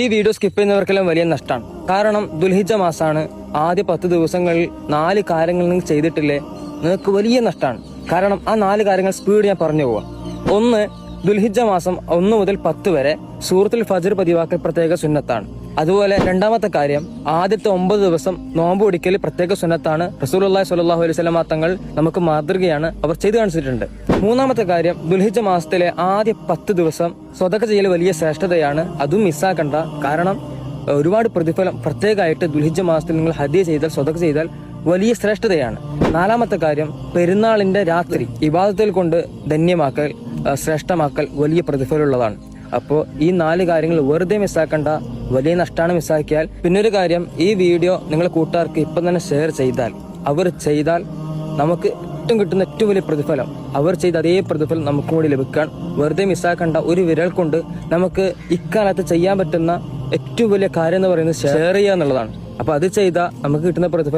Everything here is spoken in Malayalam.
ഈ വീഡിയോ സ്കിപ്പ് ചെയ്യുന്നവർക്കെല്ലാം വലിയ നഷ്ടമാണ്. കാരണം ദുൽഹിജ്ജ മാസമാണ്. ആദ്യ 10 ദിവസങ്ങളിൽ 4 കാര്യങ്ങൾ നിങ്ങൾ ചെയ്തിട്ടില്ലേ, നിങ്ങൾക്ക് വലിയ നഷ്ടമാണ്. കാരണം ആ 4 കാര്യങ്ങൾ സ്പീഡ് ഞാൻ പറഞ്ഞു പോവാം. 1. ദുൽഹിജ്ജ മാസം 1 മുതൽ 10 വരെ സൂറത്തുൽ ഫജ്ർ പതിവാക്കൽ പ്രത്യേക സുന്നത്താണ്. അതുപോലെ 2ാമത്തെ കാര്യം, ആദ്യത്തെ 9 ദിവസം നോമ്പ് പിടിക്കൽ പ്രത്യേക സുന്നത്താണ്. റസൂലുള്ളാഹി സ്വല്ലല്ലാഹു അലൈഹി വസല്ലം തങ്ങൾ നമുക്ക് മാതൃകയാണ്, അവർ ചെയ്തു കാണിച്ചിട്ടുണ്ട്. 3ാമത്തെ കാര്യം, ദുൽഹിജ്ജ മാസത്തിലെ ആദ്യ 10 ദിവസം സ്വതക്ക ചെയ്യൽ വലിയ ശ്രേഷ്ഠതയാണ്. അതും മിസ്സാക്കണ്ട. കാരണം ഒരുപാട് പ്രതിഫലം പ്രത്യേകമായിട്ട് ദുൽഹിജ്ജ മാസത്തിൽ നിങ്ങൾ ഹദിയ ചെയ്താൽ, സ്വതക്ക ചെയ്താൽ വലിയ ശ്രേഷ്ഠതയാണ്. 4ാമത്തെ കാര്യം, പെരുന്നാളിന്റെ രാത്രി ഇബാദത്തിൽ കൊണ്ട് ധന്യമാക്കൽ, ശ്രേഷ്ഠമാക്കൽ വലിയ പ്രതിഫലമുള്ളതാണ്. അപ്പോൾ ഈ 4 കാര്യങ്ങൾ വെറുതെ മിസ്സാക്കണ്ട, വലിയ നഷ്ടമാണ് മിസ്സാക്കിയാൽ. പിന്നൊരു കാര്യം, ഈ വീഡിയോ നിങ്ങൾ കൂട്ടുകാർക്ക് ഇപ്പം തന്നെ ഷെയർ ചെയ്താൽ, അവർ ചെയ്താൽ നമുക്ക് കിട്ടുന്ന ഏറ്റവും വലിയ പ്രതിഫലം, അവർ ചെയ്ത അതേ പ്രതിഫലം നമുക്കും കൂടി ലഭിക്കാൻ. വെറുതെ മിസ്സാക്കണ്ട. ഒരു വിരൽ കൊണ്ട് നമുക്ക് ഇക്കാലത്ത് ചെയ്യാൻ പറ്റുന്ന ഏറ്റവും വലിയ കാര്യം എന്ന് പറയുന്നത് ഷെയർ ചെയ്യുക എന്നുള്ളതാണ്. അപ്പൊ അത് ചെയ്താൽ നമുക്ക് കിട്ടുന്ന പ്രതിഫലം